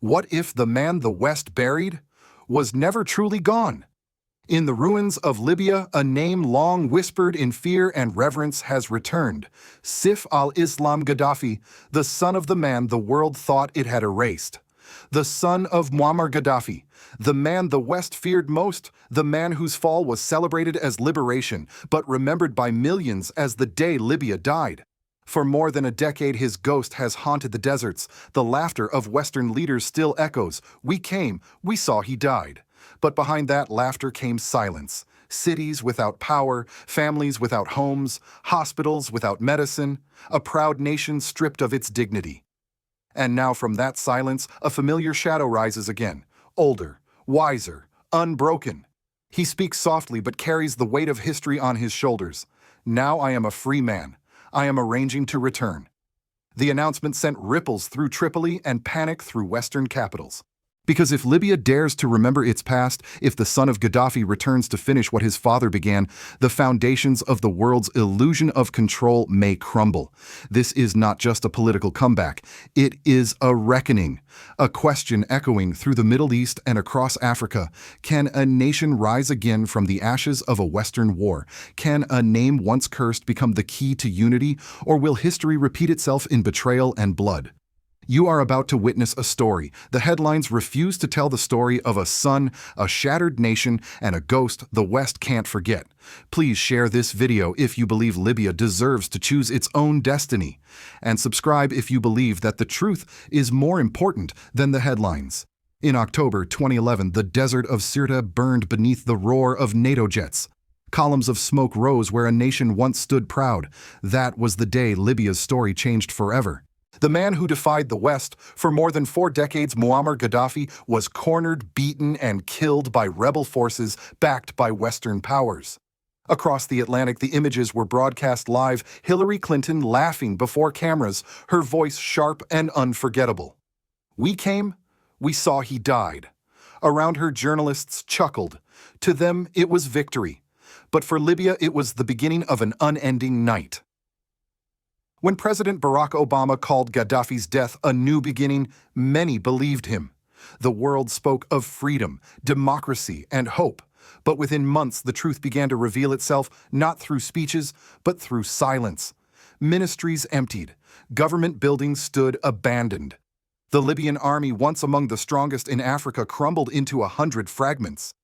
What if the man the West buried was never truly gone? In the ruins of Libya, a name long whispered in fear and reverence has returned. Saif al-Islam Gaddafi, the son of the man the world thought it had erased. The son of Muammar Gaddafi, the man the West feared most, the man whose fall was celebrated as liberation, but remembered by millions as the day Libya died. For more than a decade his ghost has haunted the deserts. The laughter of Western leaders still echoes. We came, we saw he died. But behind that laughter came silence. Cities without power, families without homes, hospitals without medicine, a proud nation stripped of its dignity. And now from that silence, a familiar shadow rises again, older, wiser, unbroken. He speaks softly but carries the weight of history on his shoulders. Now I am a free man. I am arranging to return. The announcement sent ripples through Tripoli and panic through Western capitals. Because if Libya dares to remember its past, if the son of Gaddafi returns to finish what his father began, the foundations of the world's illusion of control may crumble. This is not just a political comeback. It is a reckoning. A question echoing through the Middle East and across Africa. Can a nation rise again from the ashes of a Western war? Can a name once cursed become the key to unity? Or will history repeat itself in betrayal and blood? You are about to witness a story. The headlines refuse to tell the story of a son, a shattered nation, and a ghost the West can't forget. Please share this video if you believe Libya deserves to choose its own destiny. And subscribe if you believe that the truth is more important than the headlines. In October 2011, the desert of Sirte burned beneath the roar of NATO jets. Columns of smoke rose where a nation once stood proud. That was the day Libya's story changed forever. The man who defied the West for more than 4 decades, Muammar Gaddafi, was cornered, beaten, and killed by rebel forces backed by Western powers. Across the Atlantic, the images were broadcast live, Hillary Clinton laughing before cameras, her voice sharp and unforgettable. We came, we saw he died. Around her, journalists chuckled. To them, it was victory. But for Libya, it was the beginning of an unending night. When President Barack Obama called Gaddafi's death a new beginning, many believed him. The world spoke of freedom, democracy, and hope. But within months, the truth began to reveal itself not through speeches, but through silence. Ministries emptied. Government buildings stood abandoned. The Libyan army, once among the strongest in Africa, crumbled into 100 fragments.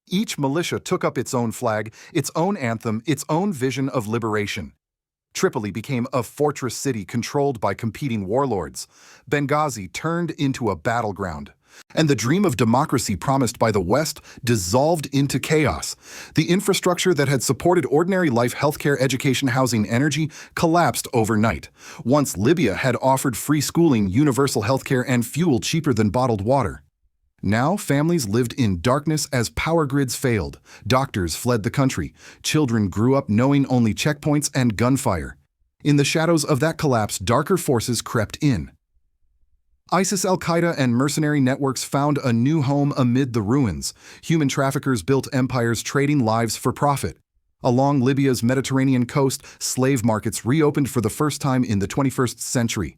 Each militia took up its own flag, its own anthem, its own vision of liberation. Tripoli became a fortress city controlled by competing warlords. Benghazi turned into a battleground. And the dream of democracy promised by the West dissolved into chaos. The infrastructure that had supported ordinary life, healthcare, education, housing, energy, collapsed overnight. Once Libya had offered free schooling, universal healthcare, and fuel cheaper than bottled water. Now, families lived in darkness as power grids failed. Doctors fled the country. Children grew up knowing only checkpoints and gunfire. In the shadows of that collapse, darker forces crept in. ISIS, Al-Qaeda, and mercenary networks found a new home amid the ruins. Human traffickers built empires trading lives for profit. Along Libya's Mediterranean coast, slave markets reopened for the first time in the 21st century.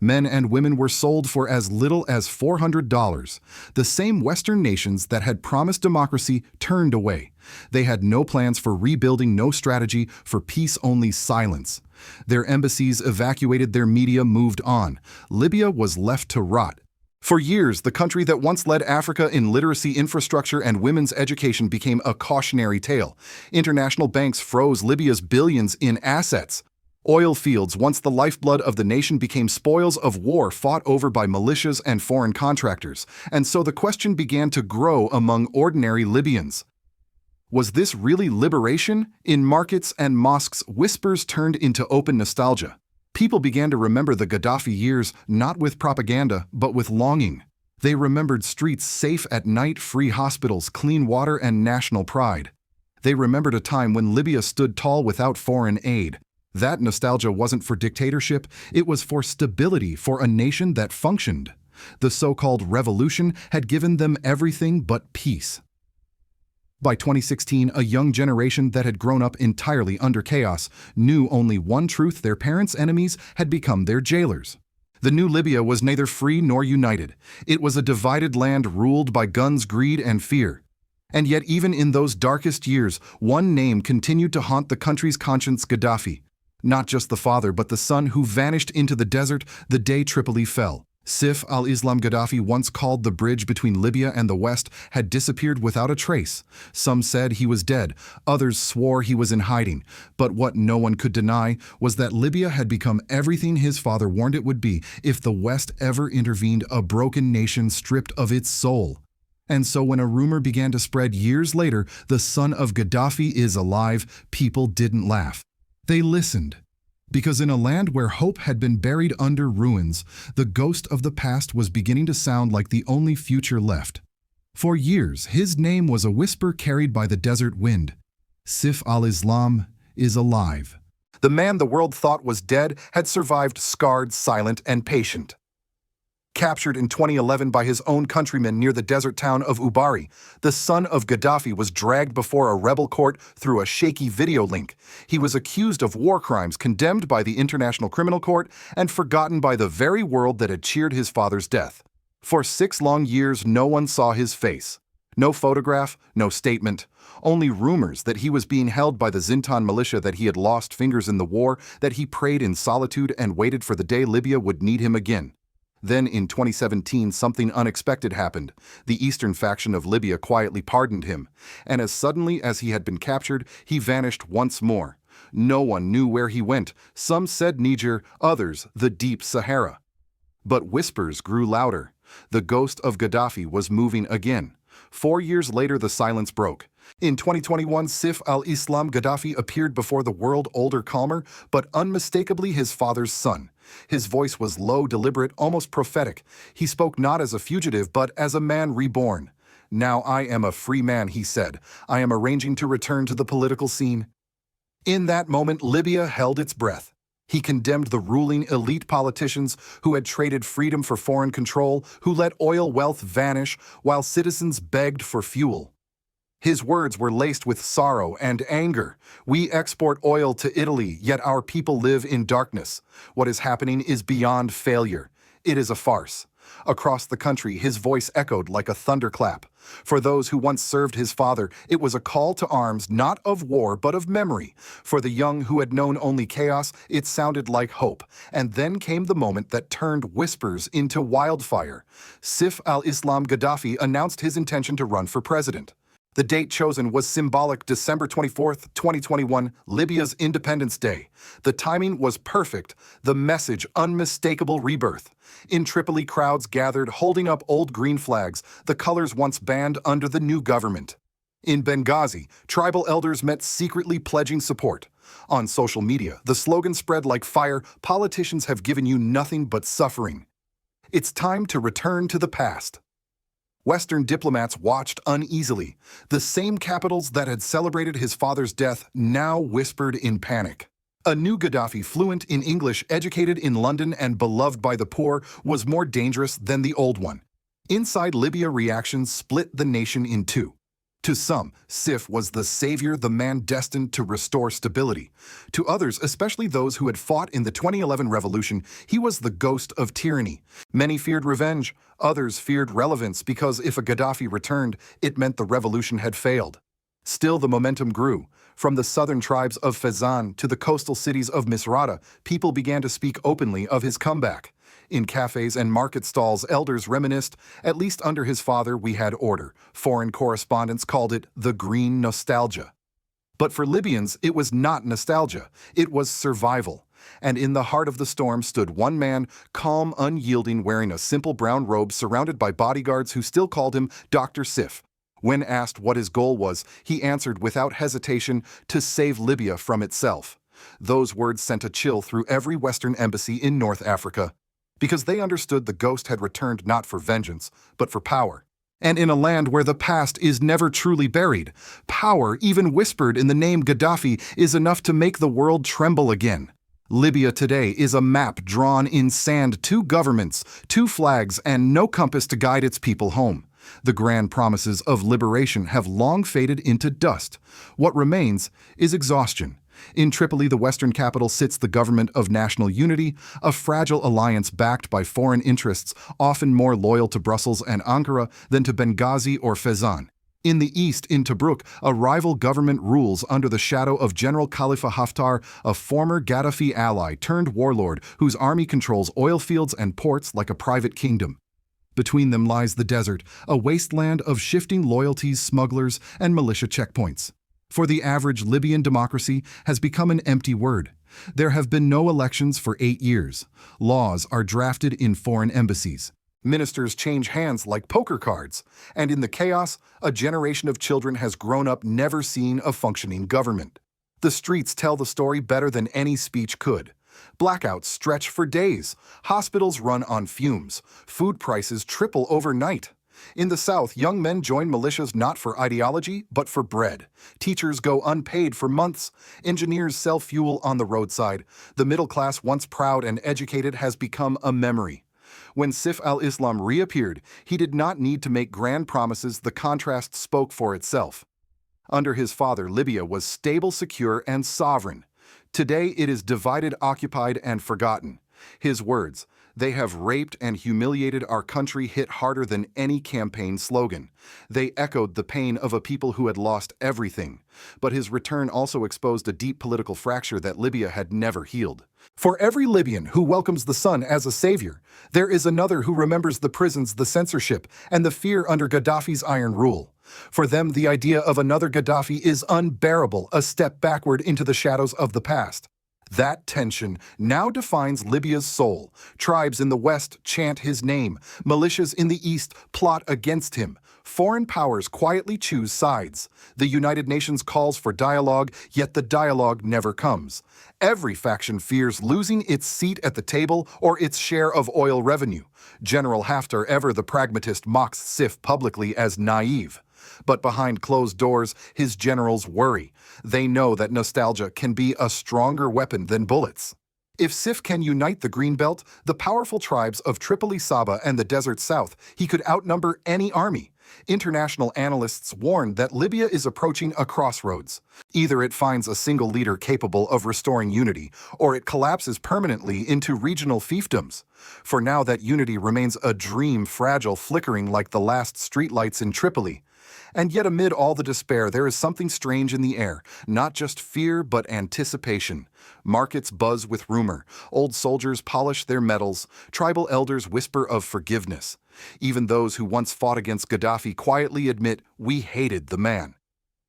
Men and women were sold for as little as $400. The same Western nations that had promised democracy turned away. They had no plans for rebuilding, no strategy for peace, only silence. Their embassies evacuated, their media moved on. Libya was left to rot. For years, the country that once led Africa in literacy, infrastructure, and women's education became a cautionary tale. International banks froze Libya's billions in assets. Oil fields, once the lifeblood of the nation, became spoils of war fought over by militias and foreign contractors. And so the question began to grow among ordinary Libyans. Was this really liberation? In markets and mosques, whispers turned into open nostalgia. People began to remember the Gaddafi years, not with propaganda, but with longing. They remembered streets safe at night, free hospitals, clean water, and national pride. They remembered a time when Libya stood tall without foreign aid. That nostalgia wasn't for dictatorship, it was for stability, for a nation that functioned. The so-called revolution had given them everything but peace. By 2016, a young generation that had grown up entirely under chaos knew only one truth: their parents' enemies had become their jailers. The new Libya was neither free nor united. It was a divided land ruled by guns, greed, and fear. And yet even in those darkest years, one name continued to haunt the country's conscience: Gaddafi. Not just the father, but the son who vanished into the desert the day Tripoli fell. Saif al-Islam Gaddafi, once called the bridge between Libya and the West, had disappeared without a trace. Some said he was dead, others swore he was in hiding. But what no one could deny was that Libya had become everything his father warned it would be if the West ever intervened, a broken nation stripped of its soul. And so when a rumor began to spread years later, the son of Gaddafi is alive, people didn't laugh. They listened. Because in a land where hope had been buried under ruins, the ghost of the past was beginning to sound like the only future left. For years, his name was a whisper carried by the desert wind. Saif al-Islam is alive. The man the world thought was dead had survived, scarred, silent, and patient. Captured in 2011 by his own countrymen near the desert town of Ubari, the son of Gaddafi was dragged before a rebel court through a shaky video link. He was accused of war crimes, condemned by the International Criminal Court, and forgotten by the very world that had cheered his father's death. For 6 long years, no one saw his face. No photograph, no statement. Only rumors that he was being held by the Zintan militia, that he had lost fingers in the war, that he prayed in solitude and waited for the day Libya would need him again. Then in 2017, something unexpected happened. The eastern faction of Libya quietly pardoned him, and as suddenly as he had been captured, he vanished once more. No one knew where he went. Some said Niger, others the deep Sahara. But whispers grew louder. The ghost of Gaddafi was moving again. 4 years later, the silence broke. In 2021, Saif al-Islam Gaddafi appeared before the world, older, calmer, but unmistakably his father's son. His voice was low, deliberate, almost prophetic. He spoke not as a fugitive, but as a man reborn. "Now I am a free man," he said. "I am arranging to return to the political scene." In that moment, Libya held its breath. He condemned the ruling elite politicians who had traded freedom for foreign control, who let oil wealth vanish while citizens begged for fuel. His words were laced with sorrow and anger. "We export oil to Italy, yet our people live in darkness. What is happening is beyond failure. It is a farce." Across the country, his voice echoed like a thunderclap. For those who once served his father, it was a call to arms, not of war, but of memory. For the young who had known only chaos, it sounded like hope. And then came the moment that turned whispers into wildfire. Saif al-Islam Gaddafi announced his intention to run for president. The date chosen was symbolic: December 24th, 2021, Libya's Independence Day. The timing was perfect, the message unmistakable: rebirth. In Tripoli, crowds gathered, holding up old green flags, the colors once banned under the new government. In Benghazi, tribal elders met secretly, pledging support. On social media, the slogan spread like fire: "Politicians have given you nothing but suffering." It's time to return to the past. Western diplomats watched uneasily. The same capitals that had celebrated his father's death now whispered in panic. A new Gaddafi, fluent in English, educated in London, and beloved by the poor, was more dangerous than the old one. Inside Libya, reactions split the nation in two. To some, Saif was the savior, the man destined to restore stability. To others, especially those who had fought in the 2011 revolution, he was the ghost of tyranny. Many feared revenge, others feared relevance, because if a Gaddafi returned, it meant the revolution had failed. Still, the momentum grew. From the southern tribes of Fezzan to the coastal cities of Misrata, people began to speak openly of his comeback. In cafes and market stalls, elders reminisced, "At least under his father we had order." Foreign correspondents called it the green nostalgia. But for Libyans, it was not nostalgia, it was survival. And in the heart of the storm stood one man, calm, unyielding, wearing a simple brown robe, surrounded by bodyguards who still called him Dr. Saif. When asked what his goal was, he answered without hesitation: to save Libya from itself. Those words sent a chill through every Western embassy in North Africa, because they understood the ghost had returned not for vengeance, but for power. And in a land where the past is never truly buried, power, even whispered in the name Gaddafi, is enough to make the world tremble again. Libya today is a map drawn in sand: 2 governments, 2 flags, and no compass to guide its people home. The grand promises of liberation have long faded into dust. What remains is exhaustion. In Tripoli, the western capital, sits the Government of National Unity, a fragile alliance backed by foreign interests, often more loyal to Brussels and Ankara than to Benghazi or Fezzan. In the east, in Tobruk, a rival government rules under the shadow of General Khalifa Haftar, a former Gaddafi ally turned warlord whose army controls oil fields and ports like a private kingdom. Between them lies the desert, a wasteland of shifting loyalties, smugglers, and militia checkpoints. For the average Libyan democracy has become an empty word. There have been no elections for 8 years. Laws are drafted in foreign embassies. Ministers change hands like poker cards, and in the chaos, a generation of children has grown up never seeing a functioning government. The streets tell the story better than any speech could. Blackouts stretch for days, hospitals run on fumes, food prices triple overnight. In the south, young men join militias not for ideology, but for bread. Teachers go unpaid for months. Engineers sell fuel on the roadside. The middle class, once proud and educated, has become a memory. When Saif al-Islam reappeared, he did not need to make grand promises. The contrast spoke for itself. Under his father, Libya was stable, secure, and sovereign. Today it is divided, occupied, and forgotten. His words, "They have raped and humiliated our country," hit harder than any campaign slogan. They echoed the pain of a people who had lost everything. But his return also exposed a deep political fracture that Libya had never healed. For every Libyan who welcomes the sun as a savior, there is another who remembers the prisons, the censorship, and the fear under Gaddafi's iron rule. For them, the idea of another Gaddafi is unbearable, a step backward into the shadows of the past. That tension now defines Libya's soul. Tribes in the west chant his name. Militias in the east plot against him. Foreign powers quietly choose sides. The United Nations calls for dialogue, yet the dialogue never comes. Every faction fears losing its seat at the table or its share of oil revenue. General Haftar, ever the pragmatist, mocks Saif publicly as naive. But behind closed doors, his generals worry. They know that nostalgia can be a stronger weapon than bullets. If Saif can unite the Greenbelt, the powerful tribes of Tripoli, Saba, and the desert south, he could outnumber any army. International analysts warn that Libya is approaching a crossroads. Either it finds a single leader capable of restoring unity, or it collapses permanently into regional fiefdoms. For now, that unity remains a dream, fragile, flickering like the last streetlights in Tripoli. And yet amid all the despair, there is something strange in the air, not just fear but anticipation. Markets buzz with rumor, old soldiers polish their medals, tribal elders whisper of forgiveness. Even those who once fought against Gaddafi quietly admit, "We hated the man."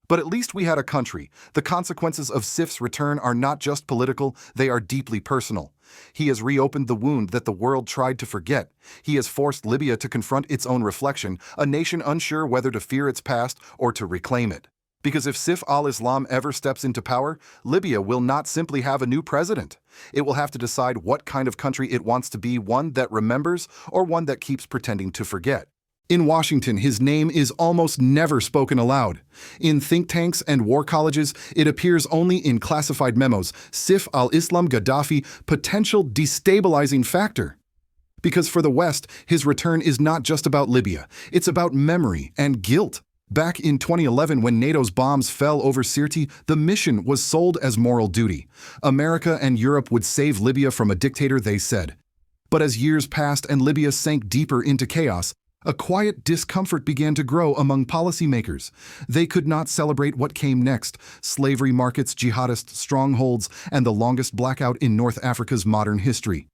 But at least we had a country. The consequences of Saif's return are not just political, they are deeply personal. He has reopened the wound that the world tried to forget. He has forced Libya to confront its own reflection, a nation unsure whether to fear its past or to reclaim it. Because if Saif al-Islam ever steps into power, Libya will not simply have a new president. It will have to decide what kind of country it wants to be, one that remembers or one that keeps pretending to forget. In Washington, his name is almost never spoken aloud. In think tanks and war colleges, it appears only in classified memos. Saif al-Islam Gaddafi, potential destabilizing factor. Because for the West, his return is not just about Libya. It's about memory and guilt. Back in 2011, when NATO's bombs fell over Sirte, the mission was sold as moral duty. America and Europe would save Libya from a dictator, they said. But as years passed and Libya sank deeper into chaos, a quiet discomfort began to grow among policymakers. They could not celebrate what came next: slavery markets, jihadist strongholds, and the longest blackout in North Africa's modern history.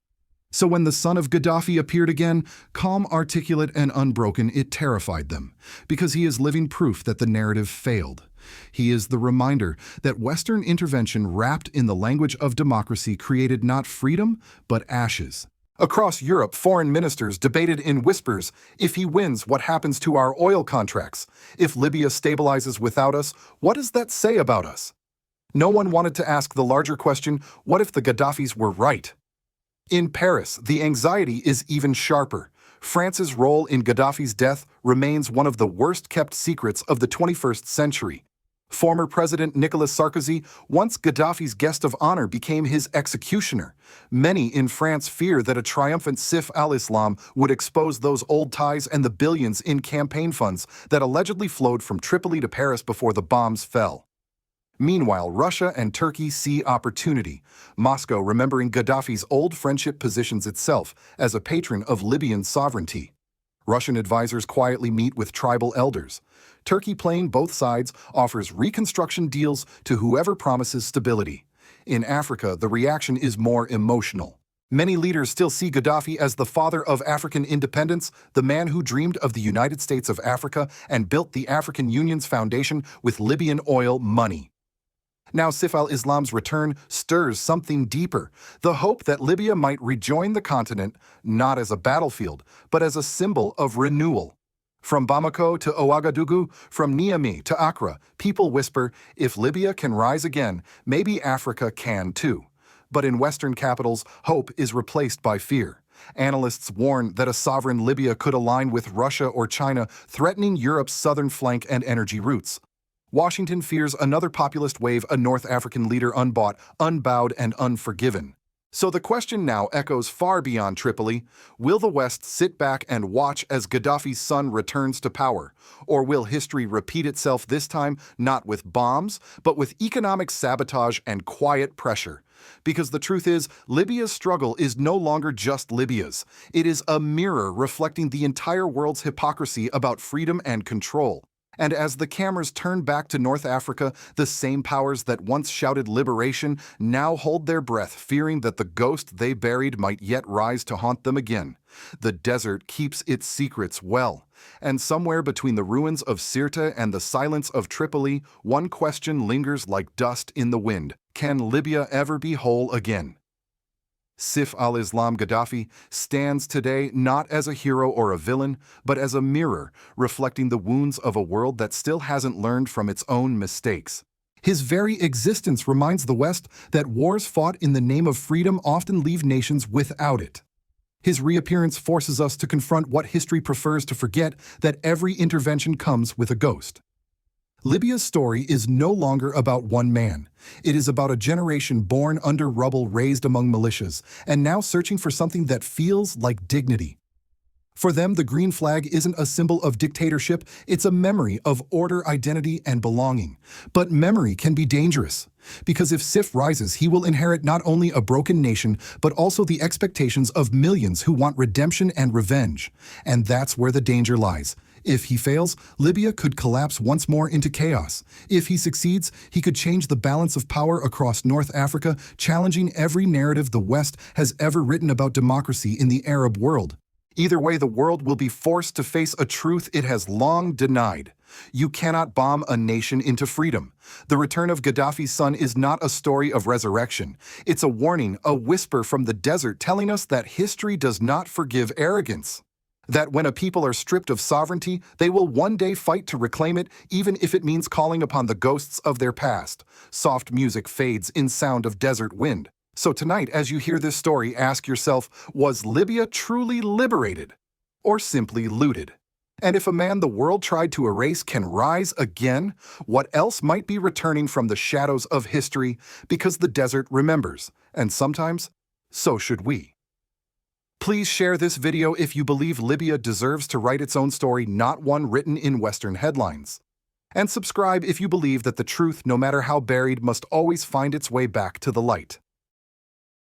So when the son of Gaddafi appeared again, calm, articulate, and unbroken, it terrified them, because he is living proof that the narrative failed. He is the reminder that Western intervention wrapped in the language of democracy created not freedom, but ashes. Across Europe, foreign ministers debated in whispers, if he wins, what happens to our oil contracts? If Libya stabilizes without us, what does that say about us? No one wanted to ask the larger question, what if the Gaddafis were right? In Paris, the anxiety is even sharper. France's role in Gaddafi's death remains one of the worst-kept secrets of the 21st century. Former President Nicolas Sarkozy, once Gaddafi's guest of honor, became his executioner. Many in France fear that a triumphant Saif al-Islam would expose those old ties and the billions in campaign funds that allegedly flowed from Tripoli to Paris before the bombs fell. Meanwhile, Russia and Turkey see opportunity. Moscow, remembering Gaddafi's old friendship, positions itself as a patron of Libyan sovereignty. Russian advisors quietly meet with tribal elders. Turkey, playing both sides, offers reconstruction deals to whoever promises stability. In Africa, the reaction is more emotional. Many leaders still see Gaddafi as the father of African independence, the man who dreamed of the United States of Africa and built the African Union's foundation with Libyan oil money. Now Saif al-Islam's return stirs something deeper, the hope that Libya might rejoin the continent, not as a battlefield, but as a symbol of renewal. From Bamako to Ouagadougou, from Niamey to Accra, people whisper, if Libya can rise again, maybe Africa can too. But in Western capitals, hope is replaced by fear. Analysts warn that a sovereign Libya could align with Russia or China, threatening Europe's southern flank and energy routes. Washington fears another populist wave, a North African leader unbought, unbowed, and unforgiven. So the question now echoes far beyond Tripoli. Will the West sit back and watch as Gaddafi's son returns to power? Or will history repeat itself, this time not with bombs, but with economic sabotage and quiet pressure? Because the truth is, Libya's struggle is no longer just Libya's. It is a mirror reflecting the entire world's hypocrisy about freedom and control. And as the cameras turn back to North Africa, the same powers that once shouted liberation now hold their breath, fearing that the ghost they buried might yet rise to haunt them again. The desert keeps its secrets well. And somewhere between the ruins of Sirte and the silence of Tripoli, one question lingers like dust in the wind. Can Libya ever be whole again? Saif al-Islam Gaddafi stands today not as a hero or a villain, but as a mirror reflecting the wounds of a world that still hasn't learned from its own mistakes. His very existence reminds the West that wars fought in the name of freedom often leave nations without it. His reappearance forces us to confront what history prefers to forget, that every intervention comes with a ghost. Libya's story is no longer about one man. It is about a generation born under rubble, raised among militias, and now searching for something that feels like dignity. For them, the green flag isn't a symbol of dictatorship, it's a memory of order, identity, and belonging. But memory can be dangerous, because if Saif rises, he will inherit not only a broken nation, but also the expectations of millions who want redemption and revenge. And that's where the danger lies. If he fails, Libya could collapse once more into chaos. If he succeeds, he could change the balance of power across North Africa, challenging every narrative the West has ever written about democracy in the Arab world. Either way, the world will be forced to face a truth it has long denied. You cannot bomb a nation into freedom. The return of Gaddafi's son is not a story of resurrection. It's a warning, a whisper from the desert telling us that history does not forgive arrogance. That when a people are stripped of sovereignty, they will one day fight to reclaim it, even if it means calling upon the ghosts of their past. Soft music fades in sound of desert wind. So tonight, as you hear this story, ask yourself, was Libya truly liberated or simply looted? And if a man the world tried to erase can rise again, what else might be returning from the shadows of history? Because the desert remembers, and sometimes, so should we. Please share this video if you believe Libya deserves to write its own story, not one written in Western headlines. And subscribe if you believe that the truth, no matter how buried, must always find its way back to the light.